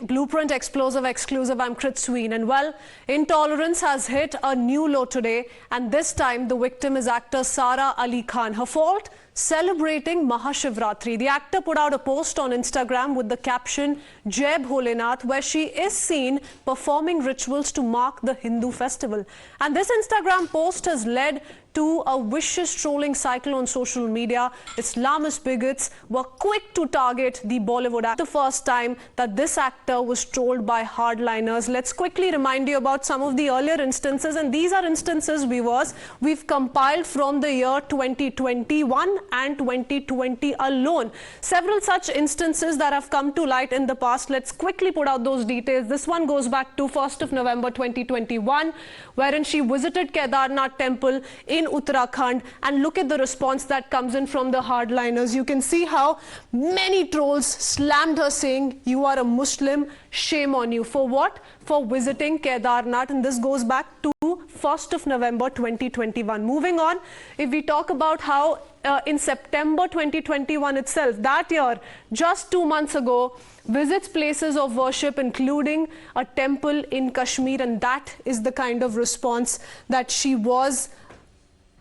Blueprint Explosive Exclusive. I'm Kritsween. And well, intolerance has hit a new low today. And this time, the victim is actor Sara Ali Khan. Her fault? Celebrating Mahashivratri. The actor put out a post on Instagram with the caption Jai Bholenath, where she is seen performing rituals to mark the Hindu festival. And this Instagram post has led to a vicious trolling cycle on social media. Islamist bigots were quick to target the Bollywood actor. The first time that this actor was trolled by hardliners. Let's quickly remind you about some of the earlier instances, and these are instances, viewers, we've compiled from the year 2021 and 2020 alone. Several such instances that have come to light in the past. Let's quickly put out those details. This one goes back to 1st of November 2021, wherein she visited Kedarnath temple in Uttarakhand, and look at the response that comes in from the hardliners. You can see how many trolls slammed her, saying, "You are a Muslim, shame on you." For what? For visiting Kedarnath, and this goes back to 1st of November 2021. Moving on, if we talk about how in September 2021 itself, that year, just 2 months ago, visits places of worship, including a temple in Kashmir, and that is the kind of response that she was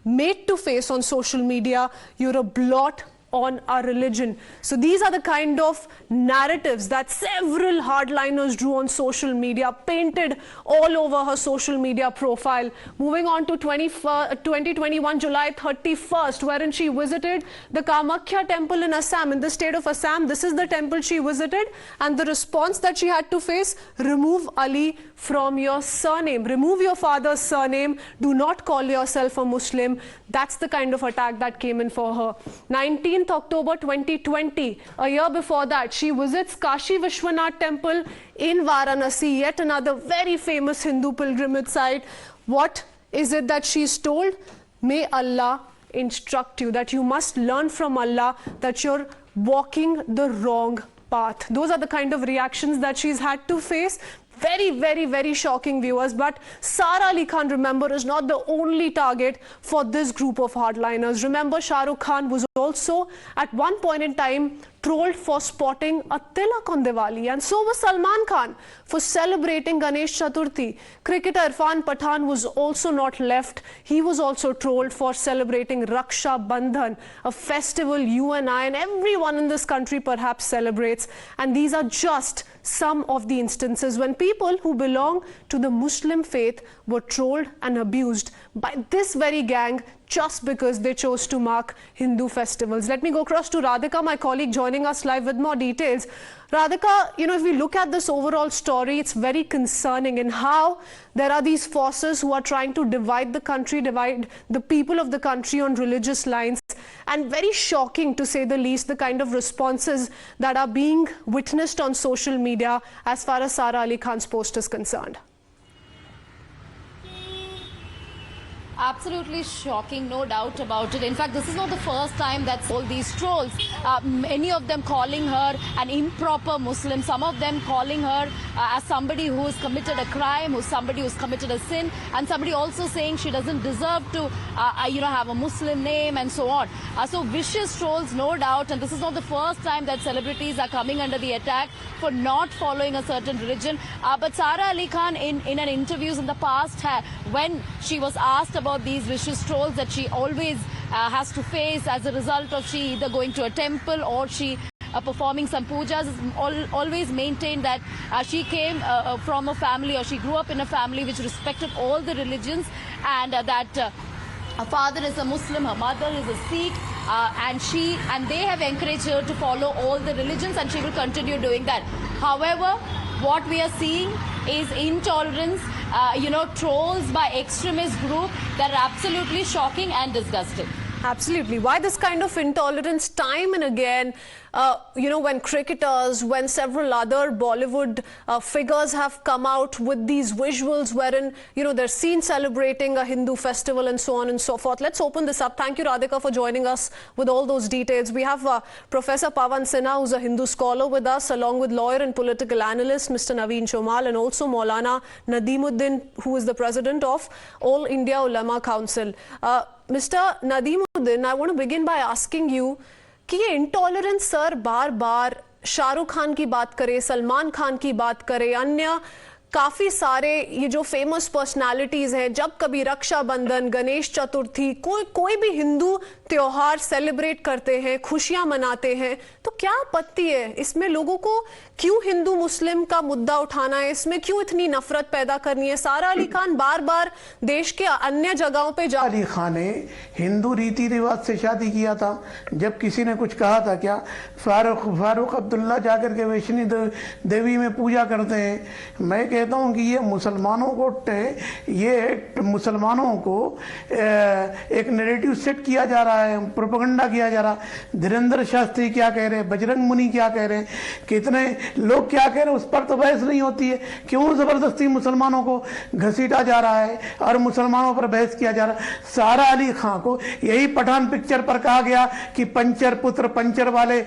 made to face on social media. You're a blot on our religion. So these are the kind of narratives that several hardliners drew on social media, painted all over her social media profile. Moving on to 2021 July 31st, wherein she visited the Kamakhya temple in Assam, in the state of Assam. This is the temple she visited, and the response that she had to face: remove Ali from your surname, remove your father's surname, do not call yourself a Muslim. That's the kind of attack that came in for her. 19th October 2020, a year before that, she visits Kashi Vishwanath temple in Varanasi, yet another very famous Hindu pilgrimage site. What is it that she's told? May Allah instruct you, that you must learn from Allah, that you're walking the wrong path. Those are the kind of reactions that she's had to face. Very, very, very shocking, viewers. But Sara Ali Khan, remember, is not the only target for this group of hardliners. Remember, Shah Rukh Khan was also at one point in time trolled for spotting a tilak on Diwali, and so was Salman Khan for celebrating Ganesh Chaturthi. Cricketer Irfan Pathan was also not left. He was also trolled for celebrating Raksha Bandhan, a festival you and I and everyone in this country perhaps celebrates. And these are just some of the instances when people who belong to the Muslim faith were trolled and abused by this very gang just because they chose to mark Hindu festivals. Let me go across to Radhika, my colleague, joining us live with more details. Radhika, if we look at this overall story, it's very concerning in how there are these forces who are trying to divide the country, divide the people of the country on religious lines, and very shocking, to say the least, the kind of responses that are being witnessed on social media as far as Sara Ali Khan's post is concerned. Absolutely shocking, no doubt about it. In fact, this is not the first time that all these trolls, many of them calling her an improper Muslim, some of them calling her as somebody who has committed a crime, who's somebody who's committed a sin, and somebody also saying she doesn't deserve to, have a Muslim name and so on. So vicious trolls, no doubt, and this is not the first time that celebrities are coming under the attack for not following a certain religion. But Sara Ali Khan, in an interviews in the past, when she was asked about these vicious trolls that she always has to face as a result of she either going to a temple or she performing some pujas, always maintained that she came from a family, or she grew up in a family which respected all the religions, and that her father is a Muslim, her mother is a Sikh, and they have encouraged her to follow all the religions, and she will continue doing that. However, what we are seeing is intolerance, trolls by extremist group that are absolutely shocking and disgusting. Absolutely. Why this kind of intolerance time and again, when cricketers, when several other Bollywood figures have come out with these visuals wherein, they're seen celebrating a Hindu festival and so on and so forth. Let's open this up. Thank you, Radhika, for joining us with all those details. We have Professor Pawan Sinha, who's a Hindu scholar, with us, along with lawyer and political analyst Mr. Naveen Chomal, and also Maulana Nadeemuddin, who is the president of All India Ulama Council. Mr. Nadeemuddin, I want to begin by asking you कि ये intolerance sir बार बार शाहरुख खान की बात करें, सलमान खान की बात करें, अन्य काफी सारे ये जो फेमस पर्सनालिटीज हैं, जब कभी रक्षाबंधन, गणेश चतुर्थी, कोई भी हिंदू त्योहार सेलिब्रेट करते हैं, खुशियां मनाते हैं, तो क्या आपत्ति है इसमें? लोगों को क्यों हिंदू मुस्लिम का मुद्दा उठाना है? इसमें क्यों इतनी नफरत पैदा करनी है? सारा अली खान बार बार देश के अन्य जगहों पे अली खान ने हिंदू रीति रिवाज से शादी किया था। जब किसी ने कुछ कहा था क्या, फारूक अब्दुल्ला जाकर के वैष्णो देवी में पूजा करते हैं। मैं कहता हूं कि ये मुसलमानों को एक नैरेटिव सेट किया जा रहा है, प्रोपेगेंडा किया जा रहा है। धीरेन्द्र शास्त्री क्या कह रहे हैं, बजरंग मुनि क्या कह रहे हैं, कितने लोग क्या कह रहे हैं, उस पर तो बहस नहीं होती है। क्यों जबरदस्ती मुसलमानों को घसीटा जा रहा है और मुसलमानों पर बहस किया जा रहा है। सारा अली खान को यही पठान पिक्चर पर कहा गया कि पंचर पुत्र पंचर वाले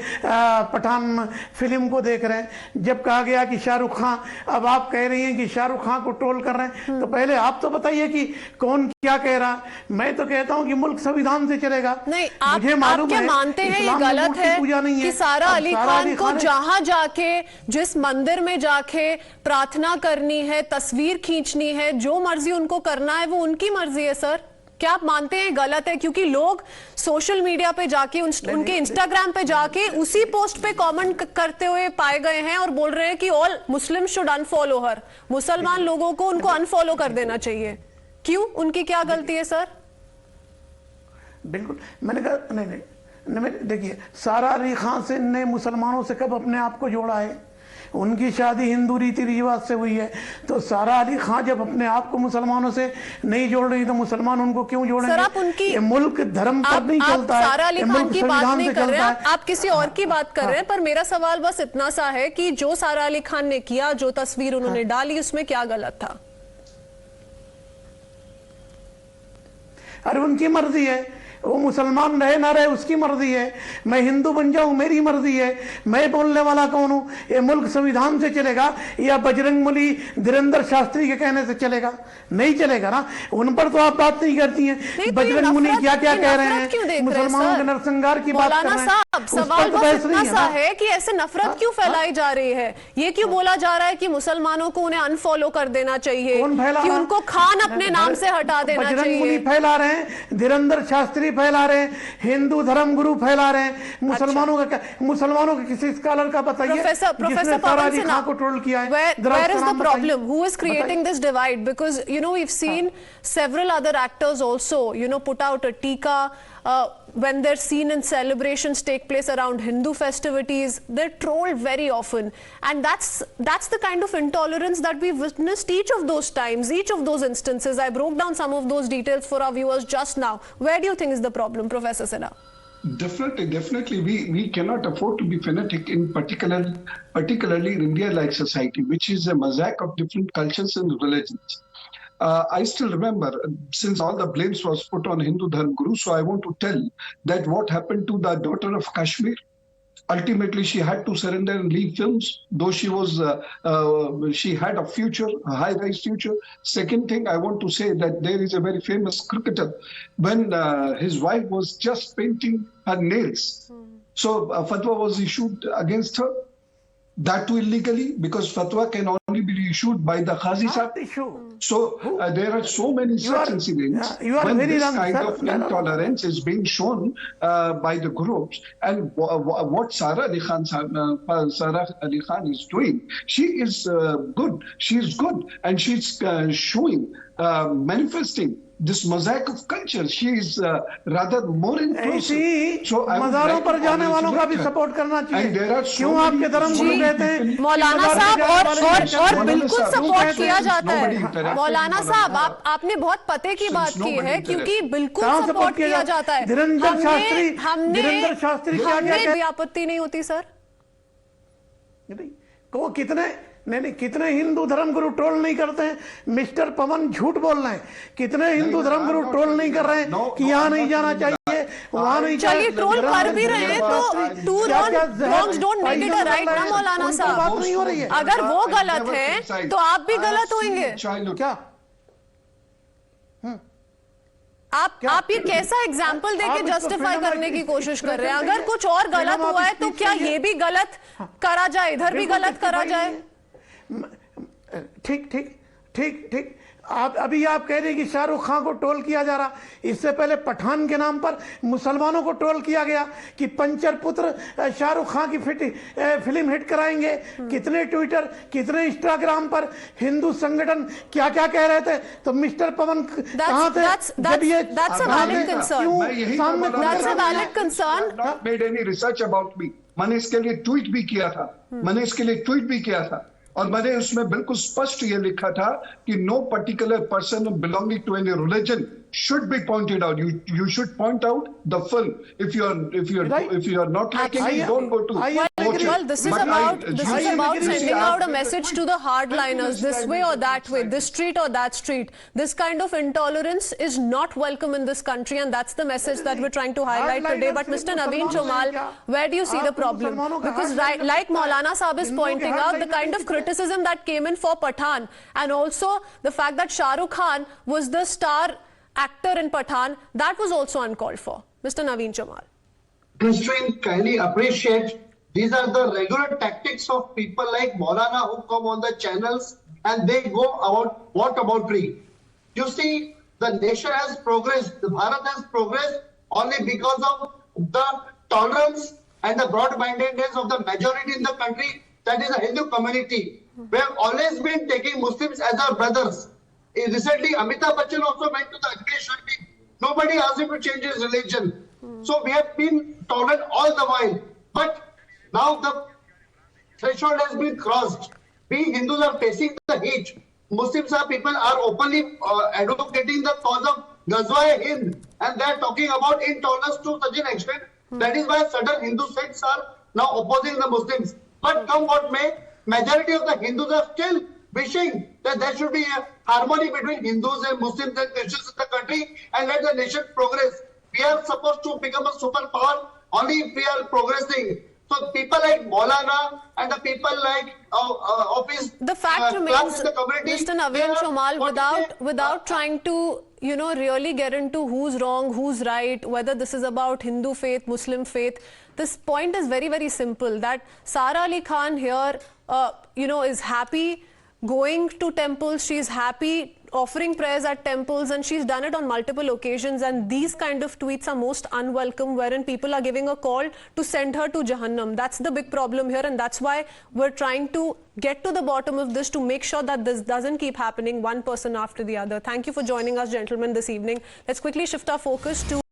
पठान फिल्म को देख रहे हैं। जब कहा गया कि शाहरुख खान, अब आप कह रही हैं कि शाहरुख खान को ट्रोल कर रहे हैं, तो पहले आप तो बताइए कि कौन क्या कह रहा है। मैं तो कहता हूं कि मुल्क संविधान से चलेगा। नहीं, आप क्या मानते हैं ये गलत है कि सारा अली खान को जहां जाके, जिस मंदिर में जाके प्रार्थना करनी है, तस्वीर खींचनी है, जो मर्जी उनको करना है, वो उनकी मर्जी है? सर, क्या आप मानते हैं गलत है? क्योंकि लोग सोशल मीडिया पे जाके, उनके इंस्टाग्राम पे जाके उसी पोस्ट पे कमेंट करते हुए पाए गए हैं और बोल रहे हैं कि ऑल मुस्लिम शुड अनफॉलो हर, मुसलमान लोगों को उनको अनफॉलो कर देना चाहिए। क्यों? उनकी क्या गलती है सर? बिल्कुल, मैंने कहा नहीं, देखिए, सारा अली खान से ने मुसलमानों से कब अपने आप को जोड़ा है? उनकी शादी हिंदू रीति रिवाज से हुई है। तो सारा अली खान जब अपने आप को मुसलमानों से नहीं जोड़ रही, तो मुसलमान उनको क्यों जोड़ेंगे? सर, आप उनकी, ये मुल्क धर्म पर नहीं चलता है, सारा अली खान की बात नहीं कर रहे हैं, आप किसी और की बात कर रहे हैं। पर मेरा सवाल बस इतना सा है कि जो सारा अली खान ने किया, जो तस्वीर उन्होंने डाली, उसमें क्या गलत था? अरे उनकी मर्जी है, वो मुसलमान रहे ना रहे उसकी मर्जी है। मैं हिंदू बन जाऊं मेरी मर्जी है। मैं बोलने वाला कौन हूं? ये मुल्क संविधान से चलेगा या बजरंग मुनि धीरेन्द्र शास्त्री के कहने से चलेगा? नहीं चलेगा ना। उन पर तो आप बात नहीं करती हैं। बजरंग मुनि क्या क्या कह रहे हैं, मुसलमानों के नरसंहार की बात कर रहे हैं। सवाल बस इतना सा है कि ऐसे नफरत क्यों फैलाई जा रही है? ये क्यों बोला जा रहा है कि मुसलमानों को उन्हें अनफॉलो कर देना चाहिए, कि उनको खान अपने नाम से हटा देना चाहिए? बजरंग मुनि फैला रहे हैं, धीरेन्द्र शास्त्री फैला रहे हैं, हिंदू धर्म गुरु फैला रहे हैं। मुसलमानों के किसी स्कॉलर का बताइए प्रोफेसर पवन सिन्हा को ट्रोल किया है? Where is the problem? Who is creating this divide? Because we've seen several other actors also put out a tika when their scene and celebrations take place around Hindu festivities. They're trolled very often, and that's the kind of intolerance that we've witnessed each of those times, each of those instances. I broke down some of those details for our viewers just now. Where do you think is the problem, Professor Sara? Definitely, we cannot afford to be fanatic in particularly in India-like society, which is a mosaic of different cultures and religions. I still remember, since all the blames was put on Hindu Dharma Guru, so I want to tell that what happened to the daughter of Kashmir. Ultimately, she had to surrender and leave films, though she had a future, a high-rise future. Second thing, I want to say that there is a very famous cricketer, when his wife was just painting her nails. So a fatwa was issued against her. That too illegally, because fatwa can only be issued by the Qazi Sahib. So there are so many such incidents when this kind of intolerance is being shown by the groups. And what Sara Ali Khan is doing, she is good. She is good, and she's showing, manifesting this mosaic of culture. She is rather more inclusive. So मज़ारों पर जाने वालों का भी support करना चाहिए। क्यों आपके धर्म गुरु कहते हैं? मौलाना साहब, और बिल्कुल सपोर्ट किया जाता है। मौलाना साहब, आपने बहुत पते की बात की है, क्योंकि बिल्कुल सपोर्ट किया जाता है। धीरेन्द्र शास्त्री हमने भी आपत्ति नहीं होती सर। को कितने हिंदू धर्म गुरु ट्रोल नहीं करते हैं? मिस्टर पवन झूठ बोल रहे हैं। कितने हिंदू धर्म गुरु ट्रोल नहीं कर रहे हैं कि यहाँ नहीं जाना चाहिए, वहाँ नहीं चाहिए? चलिए, ट्रोल कर भी रहे हैं तो two wrongs don't make it a right ना मौलाना साहब। बात नहीं हो रही है। अगर वो गलत है तो आप भी गलत होंगे। क्या आप ये कैसा एग्जाम्पल देके जस्टिफाई करने की कोशिश कर रहे हैं? अगर कुछ और गलत हुआ है तो क्या ये भी गलत करा जाए, इधर भी गलत करा जाए? ठीक ठीक ठीक ठीक। आप अभी आप कह रहे हैं कि शाहरुख खान को ट्रोल किया जा रहा, इससे पहले पठान के नाम पर मुसलमानों को ट्रोल किया गया कि पंचर पुत्र शाहरुख खान की फिल्म हिट कराएंगे। कितने ट्विटर, कितने इंस्टाग्राम पर हिंदू संगठन क्या क्या कह रहे थे। तो मिस्टर पवन कहाँ थे जब ये? That's a valid concern. That's a valid concern. Not made any research about me. मैंने इसके लिए ट्वीट भी किया था और मैंने उसमें बिल्कुल स्पष्ट ये लिखा था कि no particular person belonging to any religion should be pointed out. You should point out the film. If you are not liking it, don't go to watch it. Well, this is about sending out a message to the hardliners, this way or that way, this street or that street. This kind of intolerance is not welcome in this country, and that's the message that we're trying to highlight today. But Mr. Naveen Chomal, where do you see the problem? Because like Maulana Saab is pointing out, the kind of criticism that came in for Pathan, and also the fact that Shah Rukh Khan was the star actor in Pathan, that was also uncalled for. Mr. Naveen Chomal. Kritsween, kindly appreciate these are the regular tactics of people like Maulana who come on the channels and they go about what about tree. You see, the nation has progressed, the Bharat has progressed only because of the tolerance and the broad-mindedness of the majority in the country, that is the Hindu community. We have always been taking Muslims as our brothers. Recently, Amitabh Bachchan also went to the Ajmer Sharif. Nobody asked him to change his religion. So we have been tolerant all the while. But now the threshold has been crossed. We Hindus are facing the heat. Muslims people are openly advocating the cause of Ghazwa-e-Hind, and they are talking about intolerance to such an extent. That is why certain Hindu sects are now opposing the Muslims. But come what may, majority of the Hindus are still wishing that there should be a harmony between Hindus and Muslims and Christians in the country, and let the nation progress. We are supposed to become a superpower only if we are progressing. So people like Maulana and the people like office, the fact remains, in the community, Mr. Naveen Chomal, without trying to really get into who's wrong, who's right, whether this is about Hindu faith, Muslim faith, this point is very, very simple, that Sara Ali Khan here, is happy going to temples, she's happy offering prayers at temples, and she's done it on multiple occasions. And these kind of tweets are most unwelcome, wherein people are giving a call to send her to Jahannam. That's the big problem here, and that's why we're trying to get to the bottom of this, to make sure that this doesn't keep happening, one person after the other. Thank you for joining us, gentlemen, this evening. Let's quickly shift our focus to